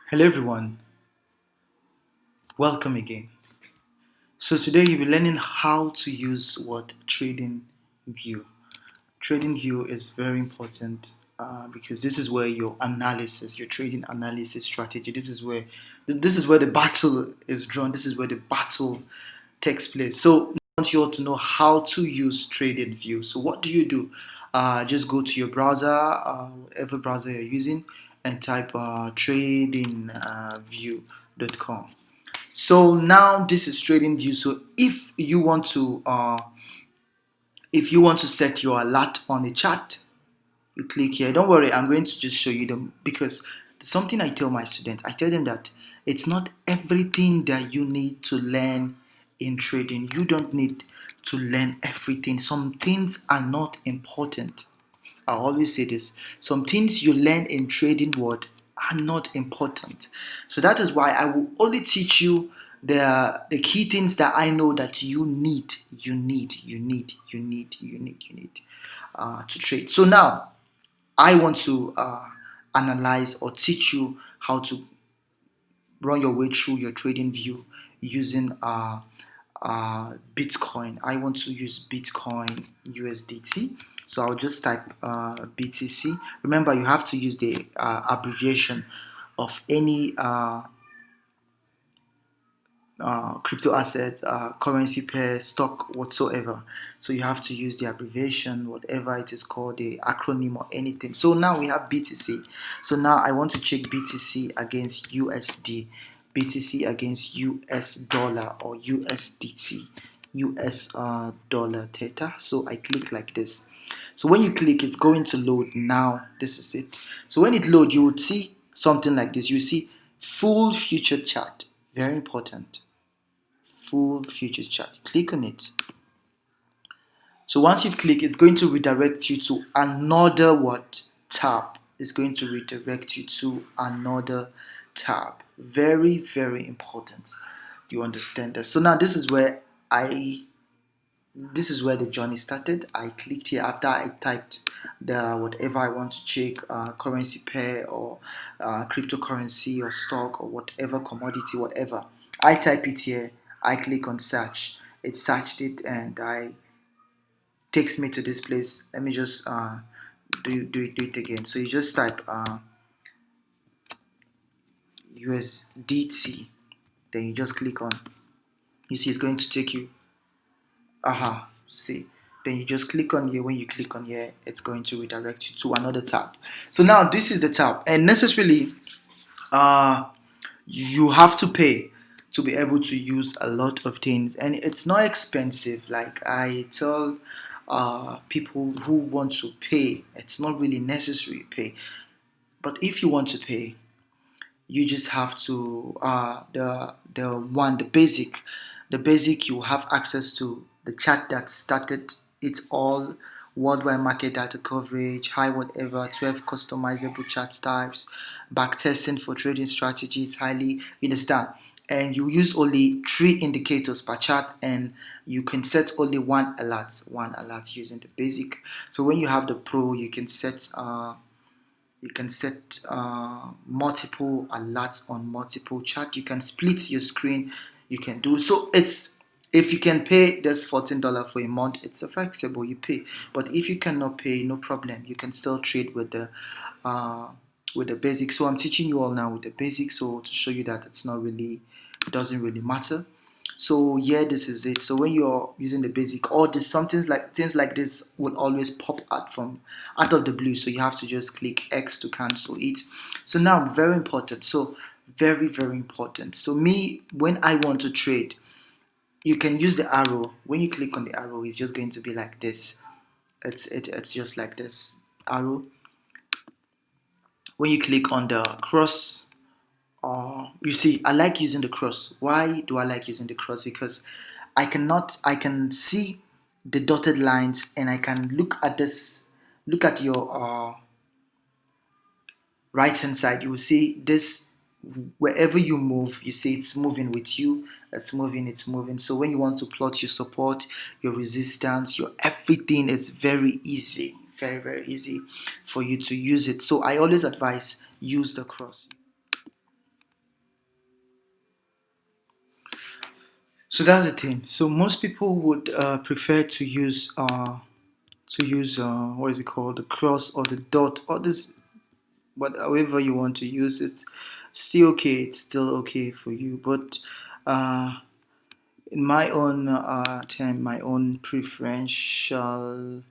Hello everyone, welcome again. So today you'll be learning how to use what TradingView. TradingView is very important because this is where your analysis, your trading analysis strategy, this is where the battle is drawn. This is where the battle takes place. So I want you all to know how to use TradingView. So what do you do? Just go to your browser, whatever browser you're using, and type tradingview.com. So now this is TradingView. So if you want to set your alert on a chart, you click here. Don't worry, I'm going to just show you them because something I tell my students. I tell them that it's not everything that you need to learn in trading. You don't need to learn everything. Some things are not important. I always say this. Some things you learn in trading world are not important. So that is why I will only teach you the key things that I know that you need to trade. So now I want to analyze or teach you how to run your way through your trading view using Bitcoin. I want to use Bitcoin USDT. So I'll just type BTC. Remember, you have to use the abbreviation of any crypto asset, currency pair, stock, whatsoever. So you have to use the abbreviation, whatever it is called, the acronym or anything. So now we have BTC. So now I want to check BTC against USD, BTC against US dollar or USDT, US dollar theta. So I click like this. So when you click, it's going to load now. This is it. So when it loads, you would see something like this. You see full future chart. Very important. Full future chart. Click on it. So once you've clicked, it's going to redirect you to another what tab. It's going to redirect you to another tab. Very, very important. You understand that? So now this is where the journey started. I clicked here after I typed the whatever I want to check, currency pair or cryptocurrency or stock or whatever commodity, whatever. I type it here. I click on search. It searched it and I takes me to this place. Let me just do it again. So you just type USDT. Then you just click on. You see, it's going to take you. See. Then you just click on here. When you click on here, it's going to redirect you to another tab. So now this is the tab, and necessarily, you have to pay to be able to use a lot of things, and it's not expensive. Like I tell people who want to pay, it's not really necessary to pay. But if you want to pay, you just have to the basic you have access to the chart that started it's all worldwide market data coverage, high whatever, 12 customizable chart types, backtesting for trading strategies, highly, you understand, and you use only 3 indicators per chart, and you can set only one alert using the basic. So when you have the pro, you can set multiple alerts on multiple chart. You can split your screen. You can do so. It's if you can pay this $14 for a month, it's flexible. You pay, but if you cannot pay, no problem. You can still trade with the basic. So I'm teaching you all now with the basic. So to show you that it doesn't really matter. So yeah, this is it. So when you're using the basic, all this some things like this will always pop out of the blue. So you have to just click X to cancel it. So now very important. So very, very important. So me, when I want to trade, you can use the arrow. When you click on the arrow, it's just going to be like this. It's just like this arrow. When you click on the cross, you see, I like using the cross. Why do I like using the cross? Because I can see the dotted lines, and I can look at your right hand side. You will see this. Wherever you move, you see it's moving with you. It's moving. So when you want to plot your support, your resistance, your everything, it's very easy, very, very easy for you to use it. So I always advise use the cross. So that's the thing. So most people would prefer to use what is it called, the cross or the dot or this, but however you want to use it, still okay. It's still okay for you. But uh, in my own time, my own preferential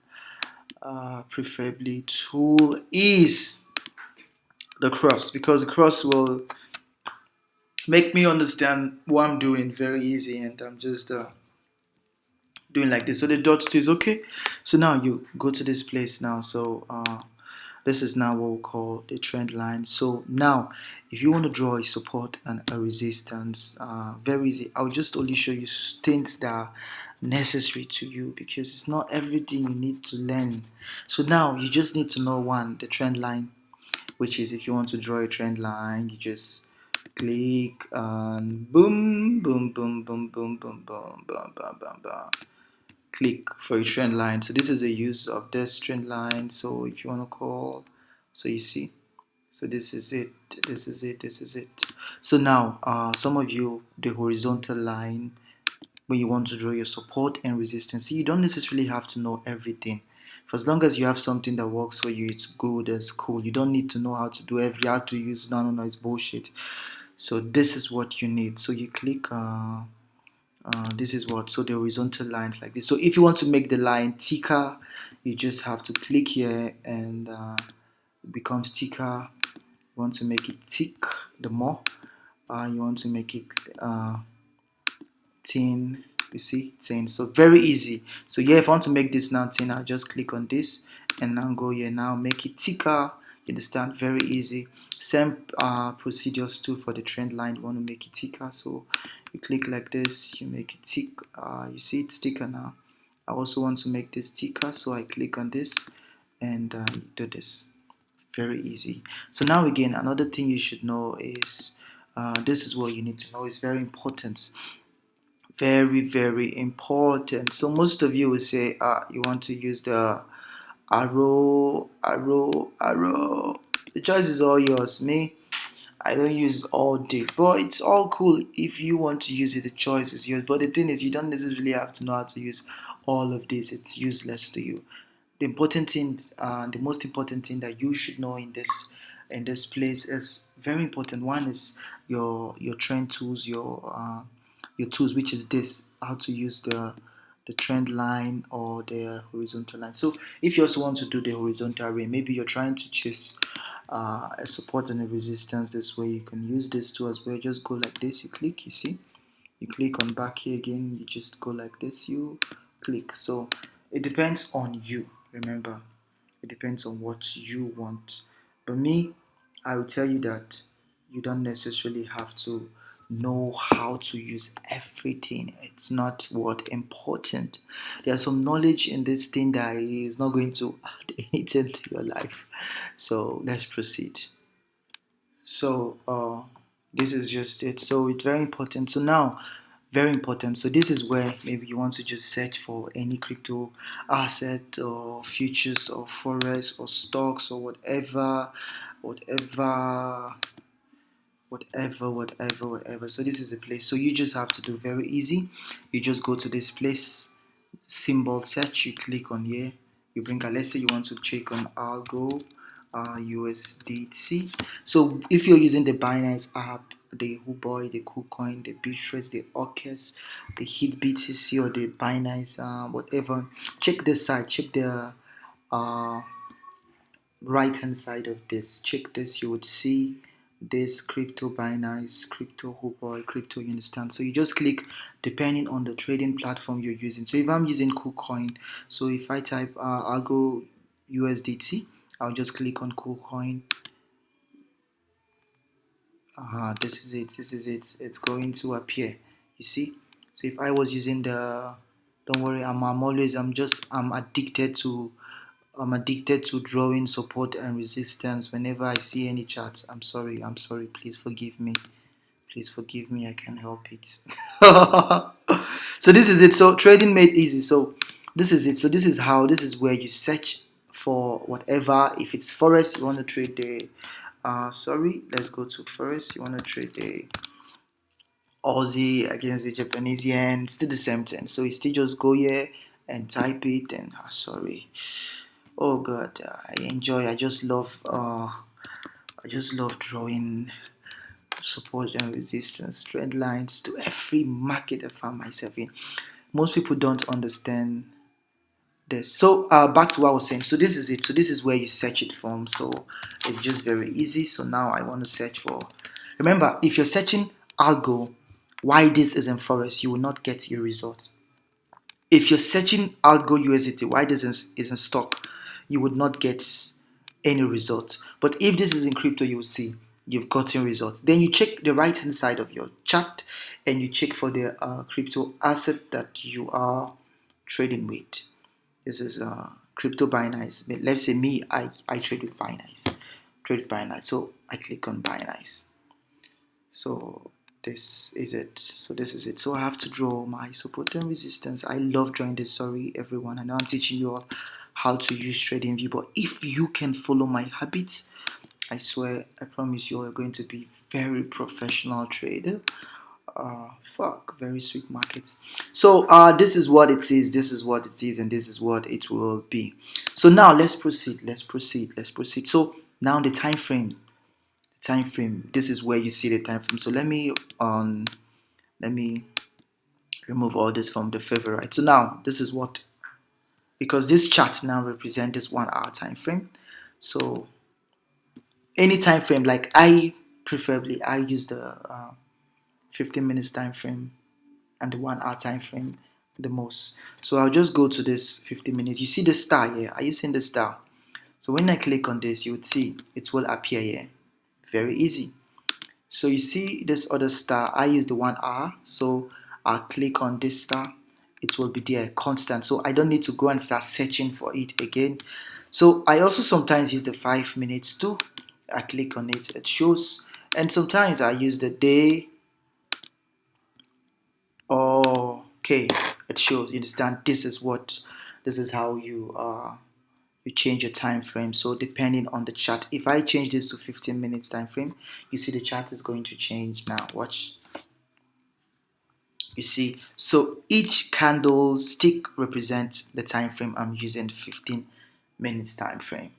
preferably tool is the cross, because the cross will make me understand what I'm doing very easy, and I'm just doing like this. So the dot too is okay. So now you go to this place now. So this is now what we call the trend line. So now if you want to draw a support and a resistance, very easy. I'll just only show you things that are necessary to you, because it's not everything you need to learn. So now you just need to know, one, the trend line, which is, if you want to draw a trend line, you just click and boom boom boom boom boom boom boom boom boom boom boom, click for a trend line. So this is a use of this trend line. So if you want to call, so you see, so this is it, this is it, this is it. So now some of you, the horizontal line, when you want to draw your support and resistance, see, you don't necessarily have to know everything. For as long as you have something that works for you, it's good, it's cool. You don't need to know how to do how to use, no, it's bullshit. So this is what you need. So you click this is what, so the horizontal lines like this. So if you want to make the line thicker, you just have to click here, and it becomes thicker. You want to make it thick, the more you want to make it thin, you see, thin. So very easy. So yeah, if I want to make this now thin, I'll just click on this and now go here, now make it thicker. You understand? Very easy. Same procedures too for the trend line. You want to make it thicker, so you click like this, you make it thick. You see it's thicker now. I also want to make this thicker, so I click on this and do this. Very easy. So now again, another thing you should know is this is what you need to know. It's very important. Very, very important. So most of you will say you want to use the arrow. The choice is all yours. Me, I don't use all this, but it's all cool. If you want to use it, the choice is yours. But the thing is, you don't necessarily have to know how to use all of this. It's useless to you. The important thing, the most important thing that you should know in this place is very important. One is your trend tools, your tools, which is this, how to use the trend line or the horizontal line. So if you also want to do the horizontal array, maybe you're trying to chase a support and a resistance this way, you can use this tool as well. Just go like this, you click, you see, you click on back here again, you just go like this, you click. So it depends on you, remember, it depends on what you want. But me, I will tell you that you don't necessarily have to know how to use everything. It's not what important. There's some knowledge in this thing that is not going to add anything to your life. So let's proceed. So this is just it. So it's very important. So now, very important. So this is where maybe you want to just search for any crypto asset or futures or forex or stocks or whatever, whatever. So this is the place. So you just have to do very easy. You just go to this place, symbol search. You click on here. You bring a, let's say you want to check on algo USDT. So if you're using the Binance app, the Huboy, the KuCoin, the Bittrex, the Orcus, the Hit BTC, or the Binance, whatever, check this side. Check the uh, right hand side of this. Check this. You would see this crypto Binance, crypto Huboy, crypto. You understand? So you just click depending on the trading platform you're using. So if I'm using KuCoin, so if I type Algo USDT, I'll just click on KuCoin. This is it. This is it. It's going to appear. You see? So if I was using the, don't worry, I'm addicted to drawing support and resistance whenever I see any charts. I'm sorry. Please forgive me. Please forgive me. I can't help it. So this is it. So trading made easy. So this is it. So this is how. This is where you search for whatever. If it's forex, you want to trade the. Sorry. Let's go to forex. You want to trade the Aussie against the Japanese yen, still the same thing. So you still just go here and type it and sorry. Oh god, I enjoy. I just love drawing support and resistance, trend lines to every market I find myself in. Most people don't understand this. So back to what I was saying. So this is it. So this is where you search it from. So it's just very easy. So now I want to search for. Remember, if you're searching algo, why this isn't forest, you will not get your results. If you're searching algo USDT, why this isn't stock, you would not get any results. But if this is in crypto, you will see you've gotten results. Then you check the right hand side of your chart and you check for the crypto asset that you are trading with. This is crypto Binance. Let's say me, I trade with Binance. So I click on Binance. So this is it. So I have to draw my support and resistance. I love drawing this. Sorry, everyone. I know I'm teaching you all how to use TradingView, but if you can follow my habits, I swear, I promise you are going to be very professional trader. Very sweet markets. So this is what it is, this is what it is, and this is what it will be. So now let's proceed. So now the time frame. This is where you see the time frame. So let me remove all this from the favorite. So now this is what, because this chart now represents this 1 hour time frame. So any time frame, like preferably I use the 15 minutes time frame and the 1 hour time frame the most. So I'll just go to this 15 minutes. You see the star here? Are you seeing the star? So when I click on this, you would see it will appear here. Very easy. So you see this other star, I use the 1 hour. So I'll click on this star. It will be there constant. So I don't need to go and start searching for it again. So I also sometimes use the 5 minutes too. I click on it, it shows. And sometimes I use the day. Okay, it shows. You understand? This is how you change your time frame. So depending on the chart, if I change this to 15 minutes time frame, you see the chart is going to change now. Watch. You see, so each candlestick represents the time frame I'm using, 15 minutes time frame.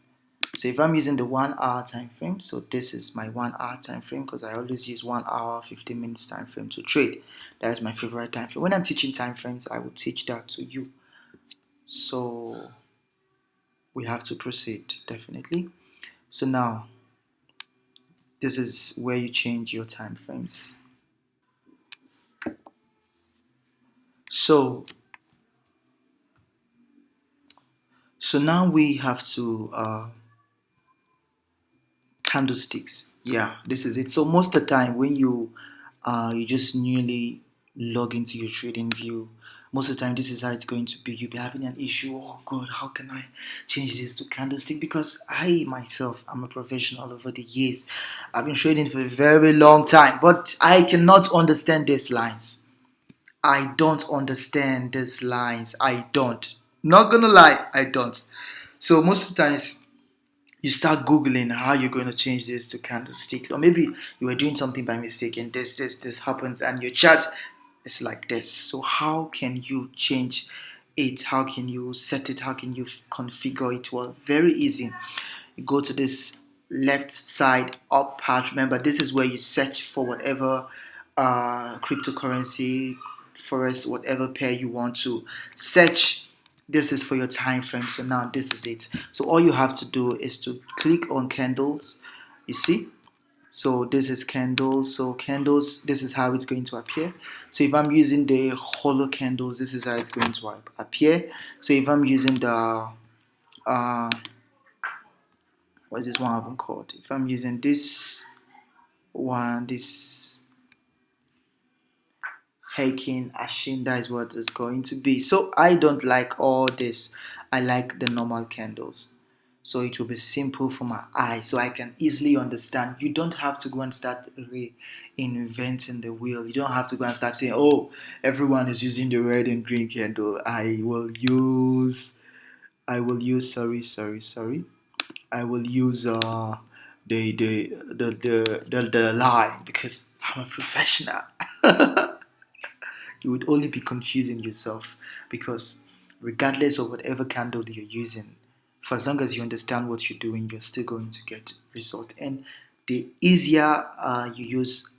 So if I'm using the 1 hour time frame, so this is my 1 hour time frame because I always use 1 hour 15 minutes time frame to trade. That is my favorite time frame. When I'm teaching time frames, I will teach that to you. So we have to proceed definitely. So now this is where you change your time frames. So now we have to candlesticks. Yeah, this is it. So most of the time when you just newly log into your trading view, most of the time this is how it's going to be. You'll be having an issue. Oh god, how can I change this to candlestick? Because I myself, I'm a professional over the years. I've been trading for a very long time, but I cannot understand these lines. I don't understand these lines. I don't. Not gonna lie, I don't. So most of the times you start googling how you're going to change this to candlestick, or maybe you were doing something by mistake and this happens and your chart is like this. So how can you change it? How can you set it? How can you configure it? Well, very easy. You go to this left side up part. Remember, this is where you search for whatever cryptocurrency, forex, whatever pair you want to search. This is for your time frame. So now this is it. So all you have to do is to click on candles. You see? So this is candles. So candles, this is how it's going to appear. So if I'm using the hollow candles, this is how it's going to appear. So if I'm using the what is this one even called? If I'm using this one, this Heikin Ashin, that is what it's going to be. So I don't like all this. I like the normal candles. So it will be simple for my eye, so I can easily understand. You don't have to go and start reinventing the wheel. You don't have to go and start saying, oh, everyone is using the red and green candle. I will use sorry. I will use the line, because I'm a professional. You would only be confusing yourself, because regardless of whatever candle you're using, for as long as you understand what you're doing, you're still going to get result. And the easier you use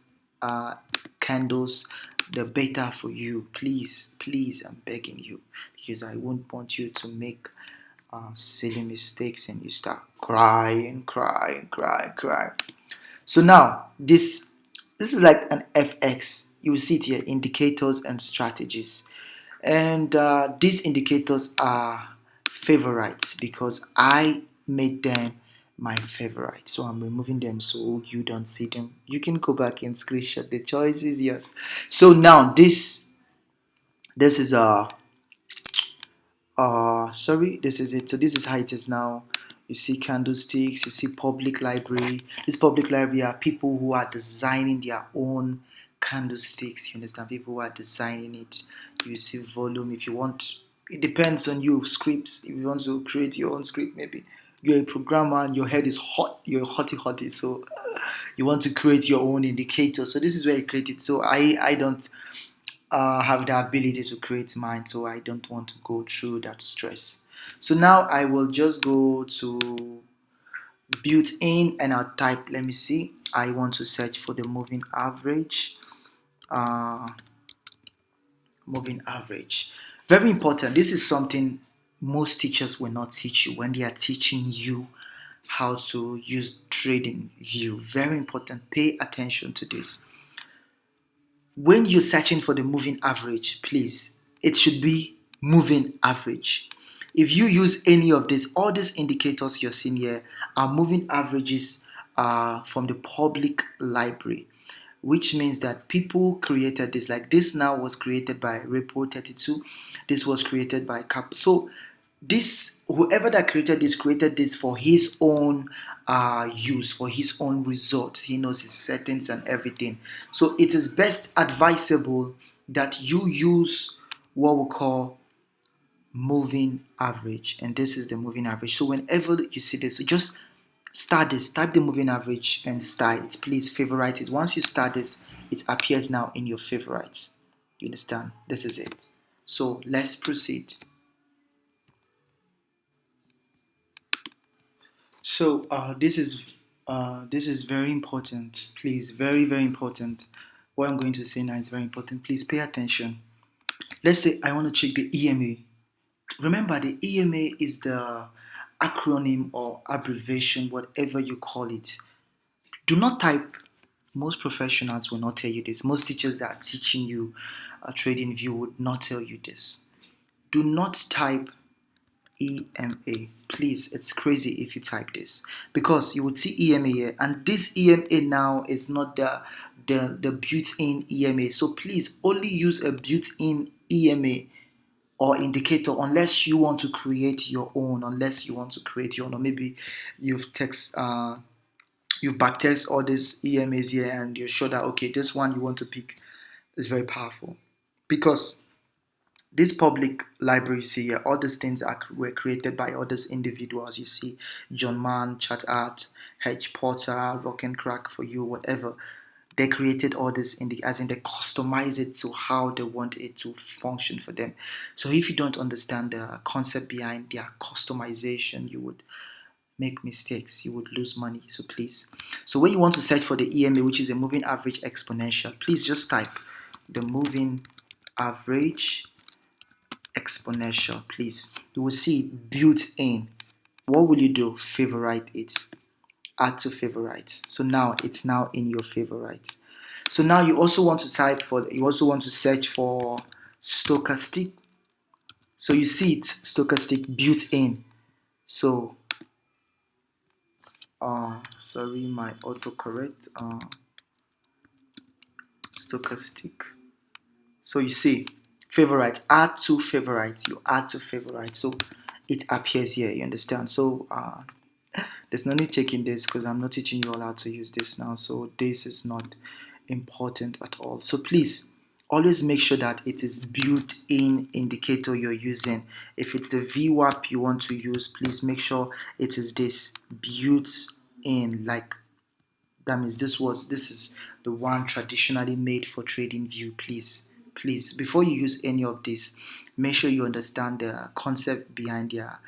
uh, candles, the better for you. Please, please, I'm begging you, because I won't want you to make silly mistakes and you start crying, crying, crying, crying. So now this is like an FX. You will see it here: indicators and strategies. And these indicators are favorites because I made them my favorite. So I'm removing them so you don't see them. You can go back and screenshot. The choice is yours. So now this is sorry, this is it. So this is how it is now. You see candlesticks, you see public library. This public library are people who are designing their own candlesticks. You understand? People who are designing it. You see volume. If you want, it depends on you. Scripts. If you want to create your own script, maybe you're a programmer and your head is hot. You're hotty. So you want to create your own indicator. So this is where you create it. So I don't have the ability to create mine, so I don't want to go through that stress. So now I will just go to built in and I'll type, let me see, I want to search for the moving average. uh, Moving average, very important. This is something most teachers will not teach you when they are teaching you how to use TradingView. Very important, pay attention to this. When you're searching for the moving average, please, it should be moving average. If you use any of this, all these indicators you're seeing here are moving averages from the public library, which means that people created this. Like this now was created by Repo 32. This was created by Cap. So this, whoever that created this for his own use, for his own result. He knows his settings and everything. So it is best advisable that you use what we call moving average, and this is the moving average. So whenever you see this, just start this, type the moving average and start it. Please favorite it. Once you start this, it appears now in your favorites. You understand? This is it. So let's proceed. So this is very important. Please, very important. What I'm going to say now is very important. Please pay attention. Let's say I want to check the EMA. Remember, the EMA is the acronym or abbreviation, whatever you call it. Do not type. Most professionals will not tell you this. Most teachers that are teaching you TradingView would not tell you this. Do not type EMA. Please, it's crazy if you type this, because you would see EMA here, and this EMA now is not the built-in EMA. So please only use a built-in EMA or indicator unless you want to create your own. Or maybe you've you've backtest all these EMAs here and you're sure that okay, this one you want to pick is very powerful, because this public library you see here, all these things were created by others individuals. You see John Mann, Chat Art, H Porter, Rock and Crack for you, whatever. They created all this as in they customize it to how they want it to function for them. So if you don't understand the concept behind their customization, you would make mistakes, you would lose money. So please, so when you want to search for the EMA, which is a moving average exponential, please just type the moving average exponential. Please, you will see built in. What will you do? Favorite it, add to favorites. So now it's now in your favorites. So now you also want to search for stochastic. So you see it, stochastic built in. So sorry, my autocorrect, stochastic. So you see favorite, add to favorites. You add to favorites, so it appears here. You understand? So there's no need checking this because I'm not teaching you all how to use this now. So this is not important at all. So please always make sure that it is built-in indicator you're using. If it's the VWAP you want to use, please make sure it is this built-in, like That means this is the one traditionally made for TradingView. Please, before you use any of this, make sure you understand the concept behind their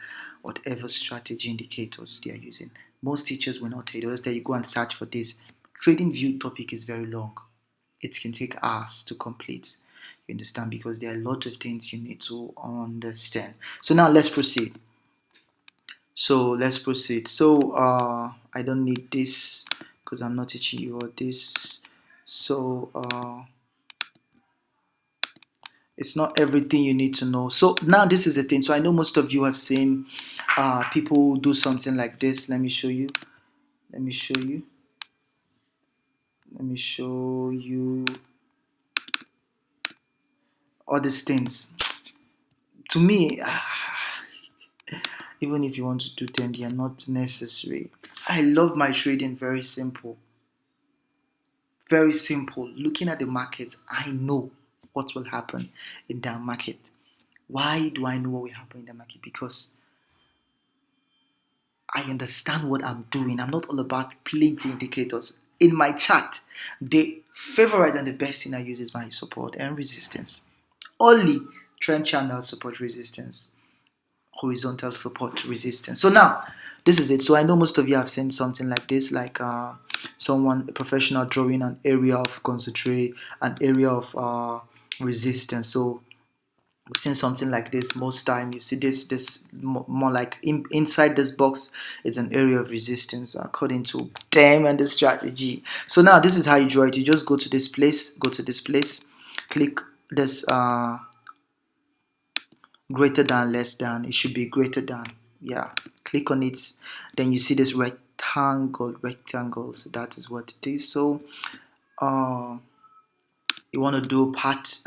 whatever strategy indicators they are using. Most teachers will not tell you. That you go and search for this. TradingView topic is very long. It can take hours to complete. You understand, because there are a lot of things you need to understand. So now let's proceed. I don't need this because I'm not teaching you all this. It's not everything you need to know. So now this is the thing. So I know most of you have seen people do something like this. Let me show you. Let me show you. Let me show you all these things. To me, even if you want to do them, they are not necessary. I love my trading very simple. Very simple. Looking at the market, I know what will happen in that market. Why do I know what will happen in the market? Because I understand what I'm doing. I'm not all about playing the indicators. In my chart, the favorite and the best thing I use is my support and resistance. Only trend channel support resistance, horizontal support resistance. So now, this is it. So I know most of you have seen something like this, like a professional drawing an area of concentrate, an area of resistance. So we've seen something like this most time. You see this more like inside this box, it's an area of resistance according to them and the strategy. So now this is how you draw it. You just go to this place, click this greater than, less than. It should be greater than. Yeah, click on it. Then you see this rectangle. So that is what it is. So you want to do part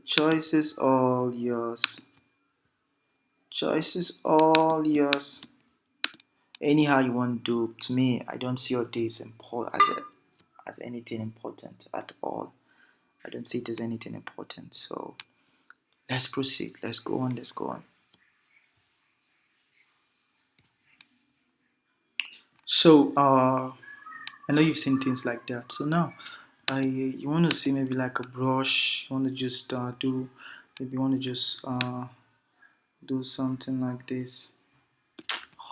choices all yours. Choices all yours. Anyhow you want to do. To me, I don't see all this as anything important at all. I don't see it as anything important. So let's proceed. Let's go on. So I know you've seen things like that. So now you want to see maybe like a brush. You want to just maybe you want to just do something like this.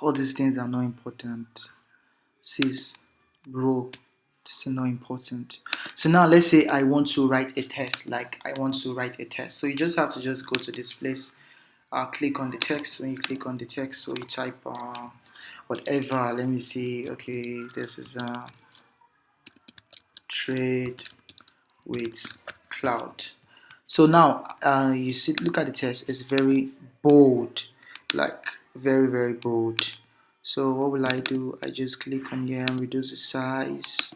All these things are not important. Sis, bro, this is not important. So now let's say I want to write a test. So you just have to just go to this place, click on the text. When you click on the text, so you type whatever. Let me see. Okay, this is trade with cloud. So now you see, look at the text. It's very bold, like very bold. So what will I do? I just click on here and reduce the size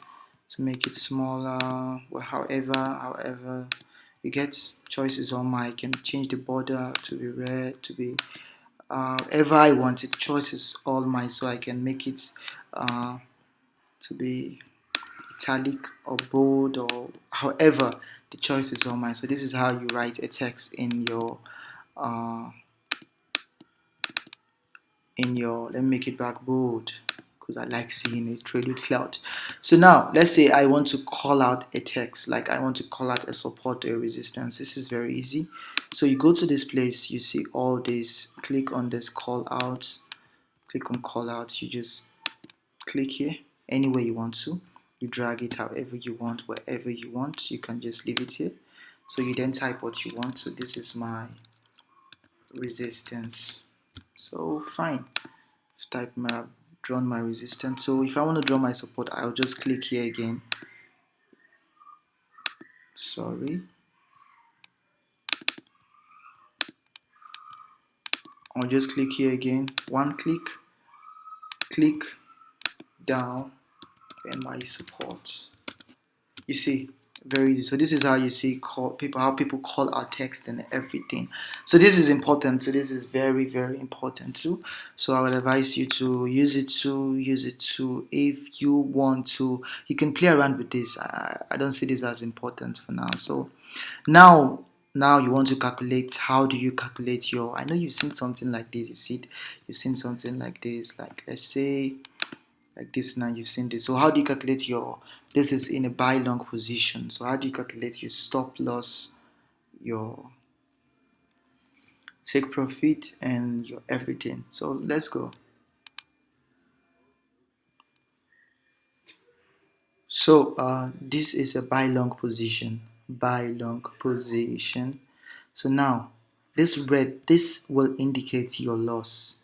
to make it smaller. Well, however, you get choices on my. I can change the border to be red, to be ever I want it. Choices all mine, so I can make it to be italic or bold or however. The choice is all mine. So this is how you write a text uh, in your let me make it back bold because I like seeing it trade with cloud. So now let's say I want to call out a text, like I want to call out a support or a resistance. This is very easy. So you go to this place, you see all this, click on this call out, click on call out, you just click here anywhere you want to, you drag it however you want, wherever you want, you can just leave it here. So you then type what you want. So this is my resistance. So fine, type my drawn my resistance. So if I want to draw my support, I'll just click here again. Sorry, I'll just click here again. One click down, and my support. You see, very easy. So this is how you see how people call out text and everything. So this is important. So this is very important too. So I would advise you to use it to if you want to. You can play around with this. I don't see this as important for now. So now you want to calculate. How do you calculate your? I know you've seen something like this. You've seen something like this. Like let's say like this. Now you've seen this. So how do you calculate your, this is in a buy long position, so how do you calculate your stop loss, your take profit, and your everything? So let's go. So this is a buy long position, buy long position. So now this red, this will indicate your loss,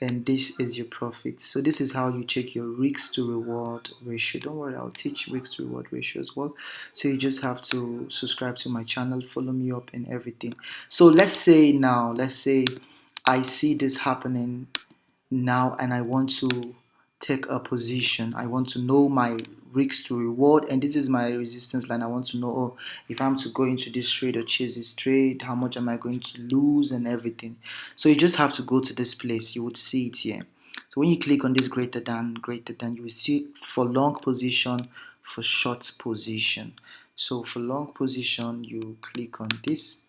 and this is your profit. So this is how you check your risk to reward ratio. Don't worry, I'll teach risk to reward ratio as well. So you just have to subscribe to my channel, follow me up and everything. So let's say now, let's say I see this happening now and I want to take a position. I want to know my risk to reward, and this is my resistance line. I want to know, oh, if I'm to go into this trade or chase this trade, how much am I going to lose and everything. So you just have to go to this place. You would see it here. So when you click on this greater than, you will see for long position, for short position. So for long position, you click on this.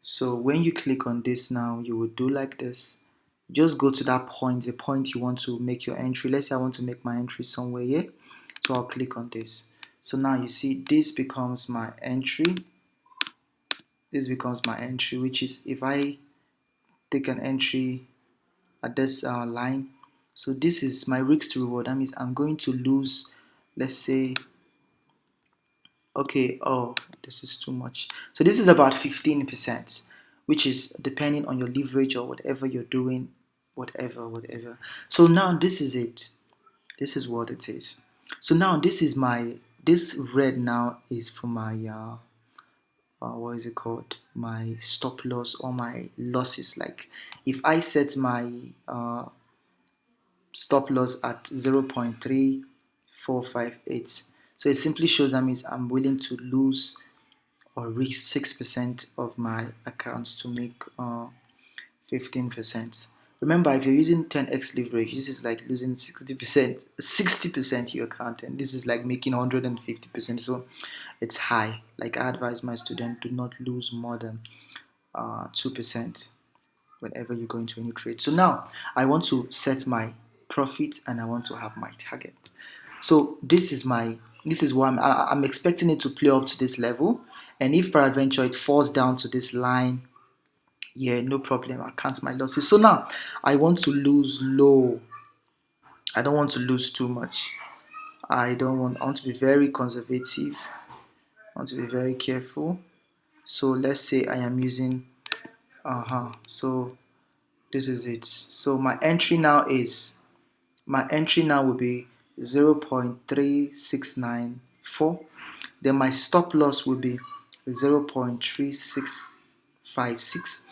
So when you click on this now, you will do like this. Just go to that point, the point you want to make your entry. Let's say I want to make my entry somewhere here. So I'll click on this. So now you see this becomes my entry. This becomes my entry, which is if I take an entry at this line. So this is my risk to reward. That means I'm going to lose, let's say, okay, oh, this is too much. So this is about 15%, which is depending on your leverage or whatever you're doing, whatever. So now this is it. This is what it is. So now this is my, this red now is for my, what is it called? My stop loss or my losses. Like if I set my stop loss at 0.3458, so it simply shows that means I'm willing to lose or risk 6% of my accounts to make 15%. Remember, if you're using 10x leverage, this is like losing 60% your account, and this is like making 150%. So it's high. Like I advise my student, do not lose more than 2% whenever you go into a new trade. So now I want to set my profit and I want to have my target. So this is my, this is what I'm expecting it to play up to this level, and if peradventure it falls down to this line, yeah, no problem, I count my losses. So now I want to lose low. I don't want to lose too much. I want to be very conservative. I want to be very careful. So let's say I am using so this is it. So my entry now is, my entry now will be 0.3694. Then my stop loss will be 0.3656.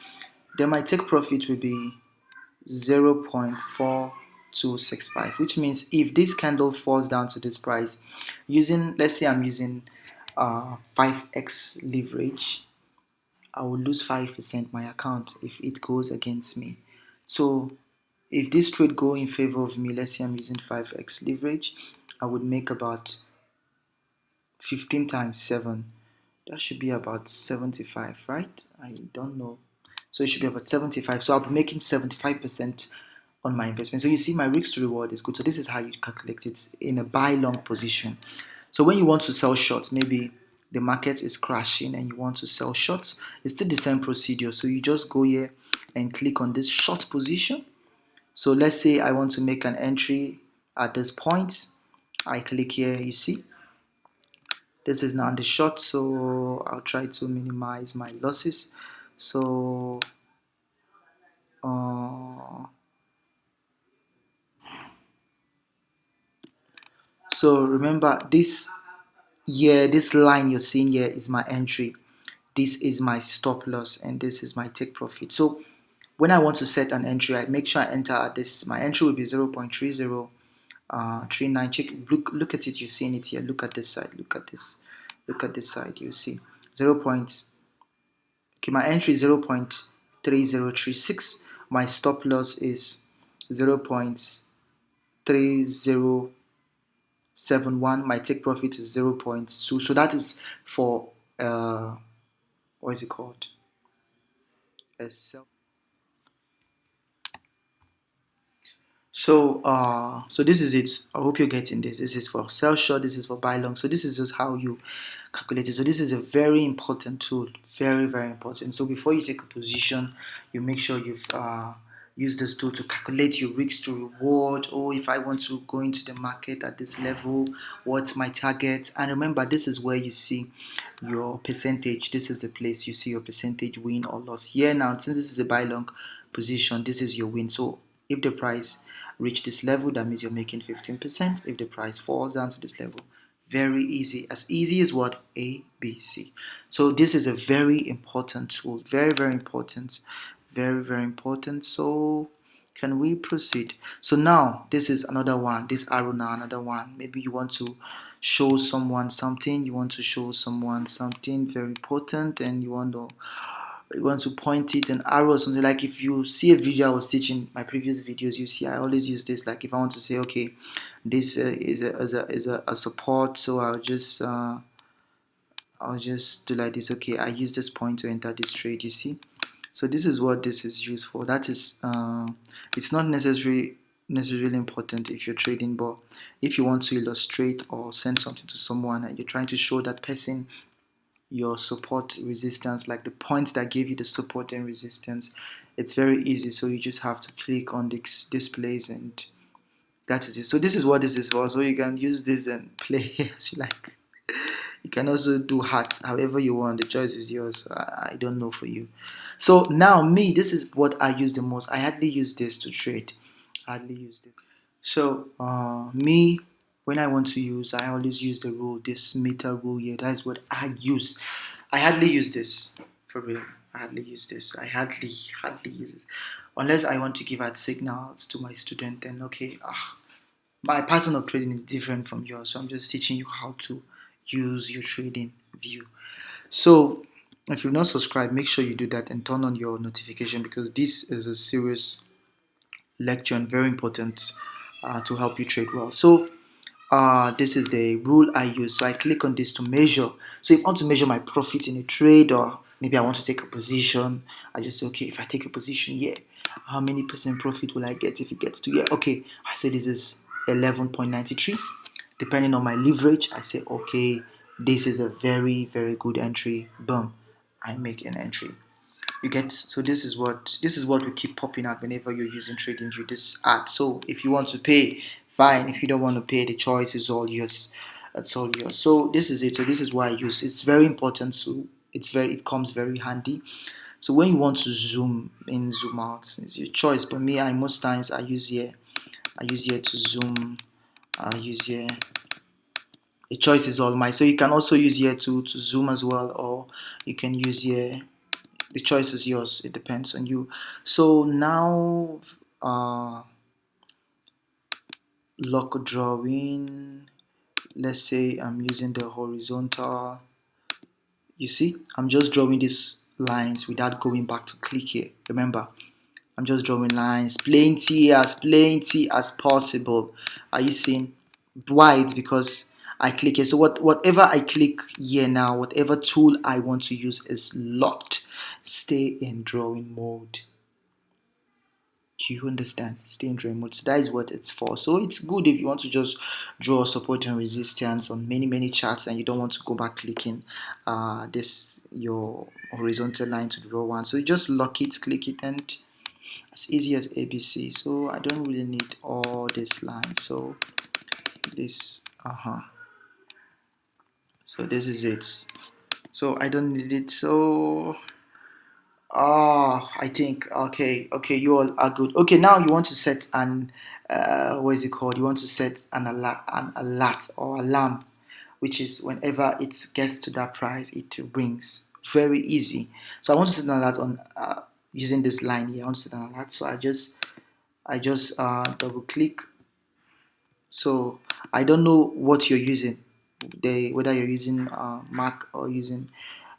Then my take profit will be 0.4265, which means if this candle falls down to this price, using, let's say I'm using 5x leverage, I will lose 5% my account if it goes against me. So if this trade go in favor of me, let's say I'm using 5x leverage, I would make about 15 times 7. That should be about 75, right? I don't know. So it should be about 75. So I'll be making 75% on my investment. So you see my risk to reward is good. So this is how you calculate it in a buy long position. So when you want to sell short, maybe the market is crashing and you want to sell short, it's still the same procedure. So you just go here and click on this short position. So let's say I want to make an entry at this point. I click here, you see. This is now the short, so I'll try to minimize my losses. So so remember this here, this line you're seeing here is my entry, this is my stop loss, and this is my take profit. So when I want to set an entry, I make sure I enter at this. My entry will be 0.3039. Check, look at it, you're seeing it here. Look at this side, look at this side, you see 0. Okay, my entry is 0.3036. My stop loss is 0.3071. My take profit is 0.2. So that is for what is it called? A self. So this is it. I hope you're getting this. This is for sell short, this is for buy long. So this is just how you calculate it. So this is a very important tool, very, very important. So before you take a position, you make sure you've used this tool to calculate your risk to reward. Oh, if I want to go into the market at this level, what's my target? And remember, this is where you see your percentage. This is the place you see your percentage win or loss. Here now, since this is a buy long position, this is your win. So if the price reach this level, that means you're making 15%. If the price falls down to this level, very easy as what? A, B, C. So this is a very important tool, very, very important, very, very important. So can we proceed? So now this is another one, this arrow now, another one. Maybe you want to show someone something, very important, and you want to point it an arrow or something. Like if you see a video I was teaching, my previous videos, you see I always use this. Like if I want to say, okay, this is a support, so I'll just do like this. Okay, I use this point to enter this trade, you see. So this is what this is used for. That is it's not necessarily important if you're trading, but if you want to illustrate or send something to someone and you're trying to show that person your support resistance, like the points that gave you the support and resistance, it's very easy. So you just have to click on this displays, and that is it. So this is what this is for. So you can use this and play as you like. You can also do hearts however you want. The choice is yours. I don't know for you. So now me, this is what I use the most. I hardly use this to trade. I hardly use it. So me, when I want to use, I always use the rule, this meter rule here. That is what I use. I hardly use this for real. I hardly use this. I hardly use it unless I want to give out signals to my student. Then okay, my pattern of trading is different from yours, so I'm just teaching you how to use your trading view. So if you're not subscribed, make sure you do that and turn on your notification, because this is a serious lecture and very important to help you trade well. So this is the rule I use. So I click on this to measure. So if I want to measure my profit in a trade, or maybe I want to take a position, I just say, okay, if I take a position here, how many percent profit will I get if it gets to here? Okay, I say this is 11.93. Depending on my leverage, I say, okay, this is a very, very good entry. Boom, I make an entry. You get, so this is what will keep popping out whenever you're using TradingView, this ad. So if you want to pay, fine. If you don't want to pay, the choice is all yours. That's all yours. So this is it. So this is why I use. It's very important. So it comes very handy. So when you want to zoom in, zoom out, it's your choice. But me, most times I use here. I use here to zoom. I use here. The choice is all mine. So you can also use here to zoom as well, or you can use here. The choice is yours. It depends on you. So now lock drawing, let's say I'm using the horizontal. You see, I'm just drawing these lines without going back to click here. Remember, I'm just drawing lines, plenty as possible. Are you seeing? Why? It's because I click here. So whatever I click here now, whatever tool I want to use is locked. Stay in drawing mode. Do you understand? Stay in drawing mode. So that is what it's for. So it's good if you want to just draw support and resistance on many charts, and you don't want to go back clicking this your horizontal line to draw one. So you just lock it, click it, and as easy as ABC. So I don't really need all this line. So this so this is it. So I don't need it. So I think okay, you all are good. Okay, now you want to set an what is it called? You want to set an alert or alarm, which is whenever it gets to that price, it rings. Very easy. So I want to set an alert on using this line here. I want to set an alert. So I just double click. So I don't know what you're using, whether you're using Mac or using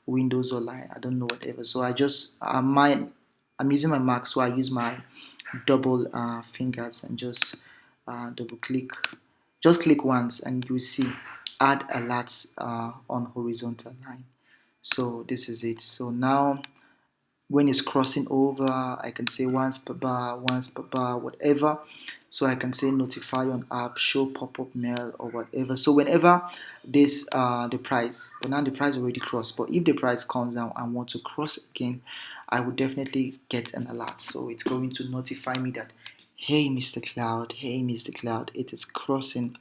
Windows or line. I don't know, whatever. So I'm using my Mac, so I use my double fingers and just double click. Just click once and you see add alerts on horizontal line. So this is it. So now when it's crossing over, I can say once per bar, whatever. So I can say notify on app, show pop-up mail or whatever. So whenever this the price, but now the price already crossed, but if the price comes down and want to cross again, I would definitely get an alert. So it's going to notify me that, hey Mr. Cloud, it is crossing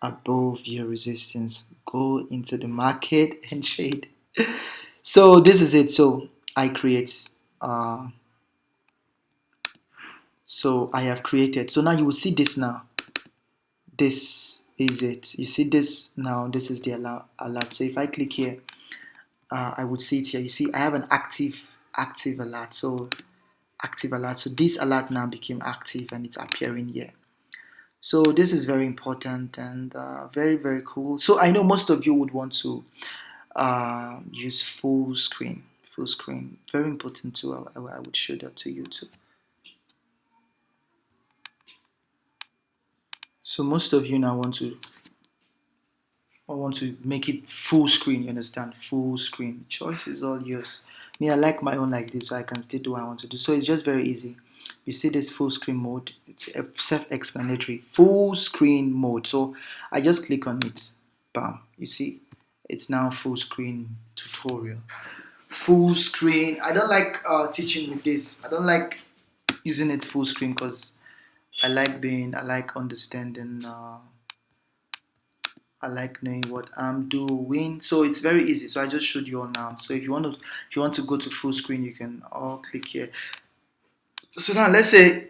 above your resistance. Go into the market and trade. So this is it. So I create uh, so I have created. So now you will see this now. This is it. You see this now. This is the alert. So if I click here, I would see it here. You see I have an active alert. So active alert. So this alert now became active and it's appearing here. So this is very important and very, very cool. So I know most of you would want to use full screen. Full screen, very important too. I would show that to you too. So most of you now want to make it full screen. You understand? Full screen. Choice is all yours. Me, I like my own like this, so I can still do what I want to do. So it's just very easy. You see this full screen mode. It's self-explanatory. Full screen mode. So I just click on it. Bam. You see, it's now full screen tutorial. Full screen. I don't like teaching with this. I don't like using it full screen because I like understanding. I like knowing what I'm doing. So it's very easy. So I just showed you all now. So if you want to go to full screen, you can all click here. So now let's say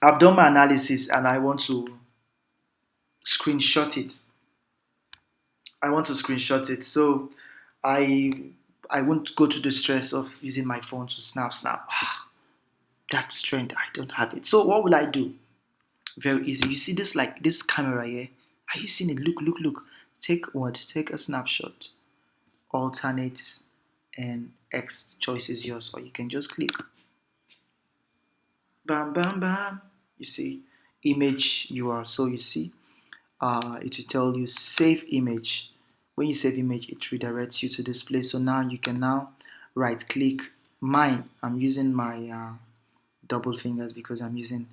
I've done my analysis and I want to screenshot it. So I won't go to the stress of using my phone to snap. That strength, I don't have it. So what will I do? Very easy. You see this, like this camera here? Are you seeing it? Look. Take what? Take a snapshot. Alternates and X choice is yours, or you can just click. Bam, bam, bam. You see, image URL. So you see, it will tell you save image. When you save image, it redirects you to this place. So now you can now right click. Mine, I'm using my double fingers because I'm using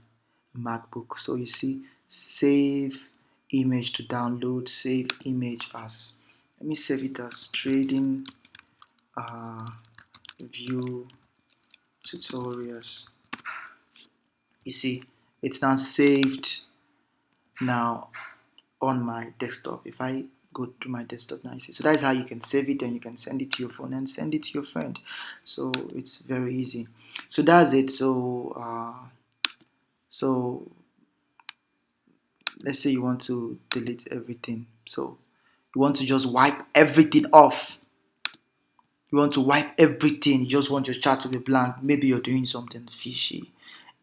MacBook. So you see, save image to download, save image as, let me save it as trading view tutorials. You see, it's now saved now on my desktop. If I go to my desktop now, you see, so that's how you can save it and you can send it to your phone and send it to your friend. So it's very easy. So that's it. So let's say you want to delete everything. So you want to just wipe everything off. You want to wipe everything. You just want your chart to be blank. Maybe you're doing something fishy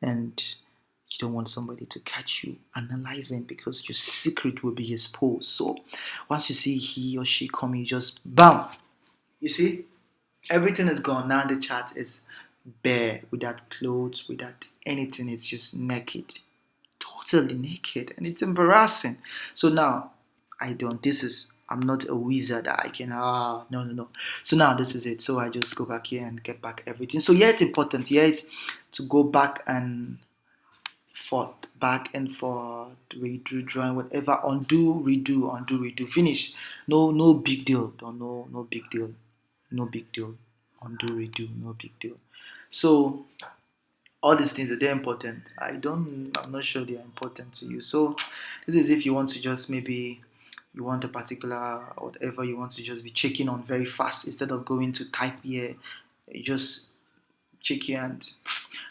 and you don't want somebody to catch you analyzing because your secret will be exposed. So once you see he or she coming, you just bam. You see, everything is gone. Now the chart is bare, without clothes, without anything. It's just naked, totally naked, and it's embarrassing. So now I'm not a wizard. I can no. So now this is it. So I just go back here and get back everything. So yeah, it's important. Yeah, it's to go back and forth, redo, drawing, whatever, undo, redo, finish. No big deal. No big deal. No big deal. Undo, redo, no big deal. So all these things are they important. I'm not sure they are important to you. So this is if you want to just maybe you want a particular whatever you want to just be checking on very fast instead of going to type here. You just check here and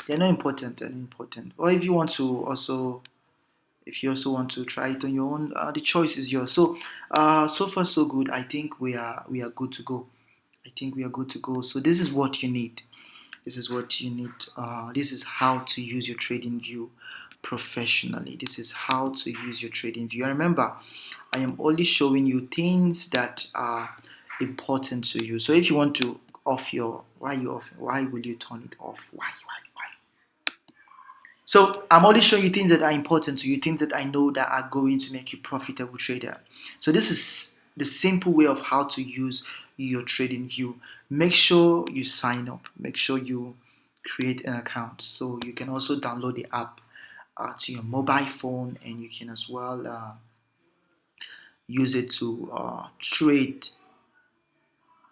they're not important. Or if you want to also if you also want to try it on your own, the choice is yours. So so far so good. I think we are good to go. So this is what you need. This is how to use your TradingView professionally. This is how to use your TradingView. And remember, I am only showing you things that are important to you. So if you want to off your, why you off? Why will you turn it off? Why? So I'm only showing you things that are important to you, things that I know that are going to make you profitable trader. So this is the simple way of how to use your TradingView, make sure you sign up. Make sure you create an account. So you can also download the app to your mobile phone, and you can as well use it to trade.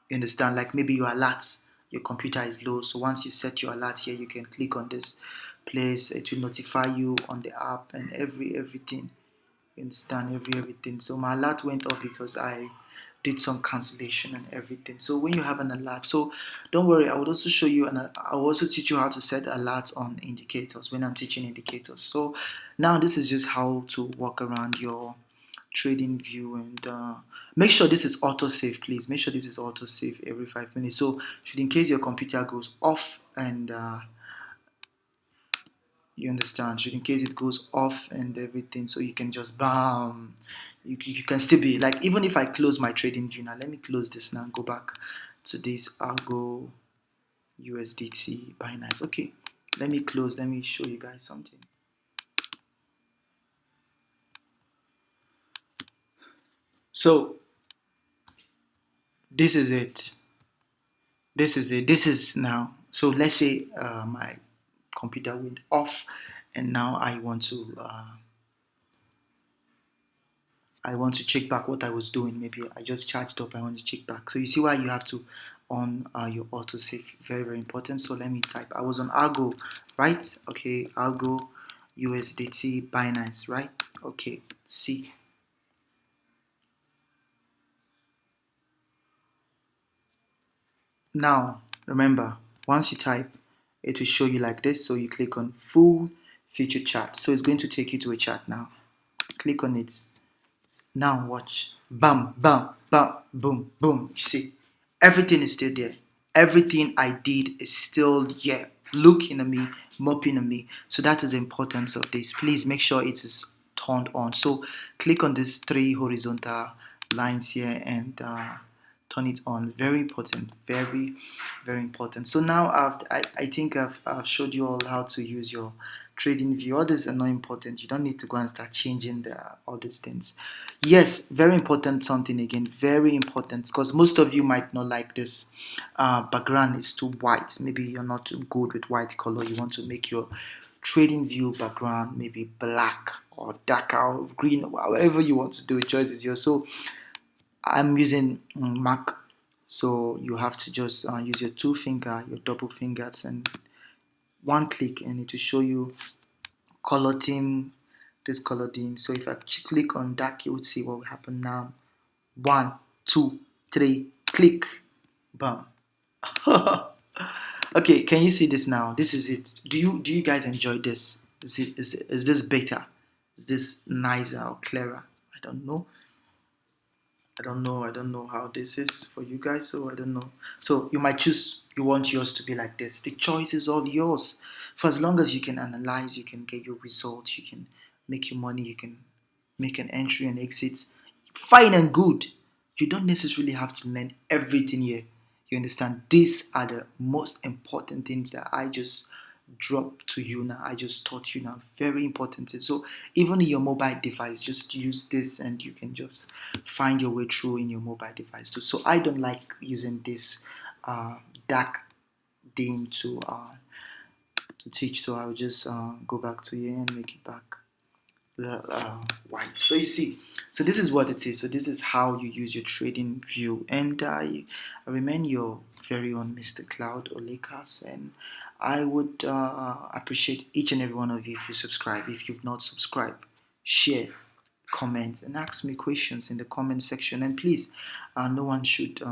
You understand? Like maybe your alerts, your computer is low. So once you set your alert here, you can click on this place. It will notify you on the app and everything. You understand? Everything. So my alert went off because I did some cancellation and everything. So when you have an alert, so don't worry, I would also show you and I will also teach you how to set alerts on indicators when I'm teaching indicators. So now this is just how to walk around your TradingView, and make sure this is auto save, please. Make sure this is auto save every 5 minutes. So should in case your computer goes off and you understand, should in case it goes off and everything, so you can just bam, you can still be like, even if I close my TradingView now, let me close this now, go back to this, I'll go USDT Binance. Okay, let me close, let me show you guys something. So this is it. This is now. So let's say my computer went off, and now I want to check back what I was doing. Maybe I just charged up. I want to check back. So you see why you have to on your auto save. Very, very important. So let me type. I was on Algo, right? Okay, Algo USDT Binance, right? Okay, see. Now remember, once you type, it will show you like this. So you click on full feature chart. So it's going to take you to a chart now. Click on it. Now watch. Bam, bam, bam, boom, boom. You see, everything is still there. Everything I did is still here, looking at me, mopping at me. So that is the importance of this. Please make sure it is turned on. So click on these three horizontal lines here and turn it on. Very important. Very, very important. So now I think I've showed you all how to use your TradingView. All these are not important. You don't need to go and start changing all these things. Yes, very important. Something again, very important, because most of you might not like this background is too white. Maybe you're not too good with white color. You want to make your TradingView background maybe black or darker or green, or however you want to do it. Choice is yours. So I'm using Mac, so you have to just use your two finger, your double fingers, and one click, and it will show you color theme, this color theme. So if I click on dark, you would see what will happen now. 1, 2, 3, click, bam. Okay, can you see this now? This is it. Do you guys enjoy this? Is this better? Is this nicer or clearer? I don't know. I don't know how this is for you guys, so I don't know. So you might choose, you want yours to be like this. The choice is all yours. For as long as you can analyze, you can get your results, you can make your money, you can make an entry and exit. Fine and good. You don't necessarily have to learn everything here. You understand? These are the most important things that I just dropped to you now. I just taught you now. Very important. So even in your mobile device, just use this and you can just find your way through in your mobile device too. So I don't like using this dark theme to teach. So I'll just go back to here and make it back white. So you see, so this is what it is. So this is how you use your TradingView, and I remain your very own Mr. Cloud Olekas, and I would appreciate each and every one of you if you subscribe. If you've not subscribed, share, comment, and ask me questions in the comment section. And please, no one should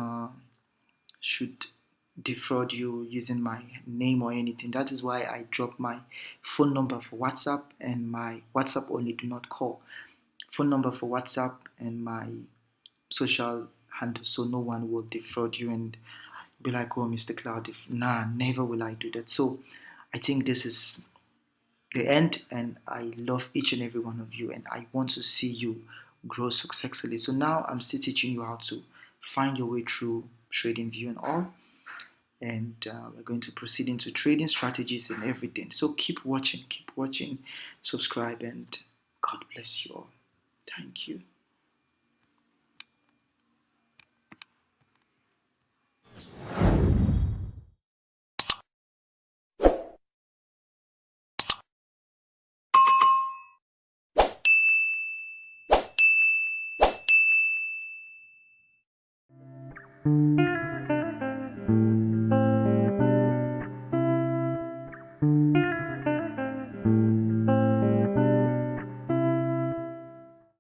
defraud you using my name or anything. That is why I drop my phone number for WhatsApp and my WhatsApp only, do not call. Phone number for WhatsApp and my social handle, so no one will defraud you and be like, oh, Mr. Cloud, if nah, never will I do that. So I think this is the end, and I love each and every one of you, and I want to see you grow successfully. So now I'm still teaching you how to find your way through TradingView and all, and we're going to proceed into trading strategies and everything. So keep watching, subscribe, and God bless you all. Thank you.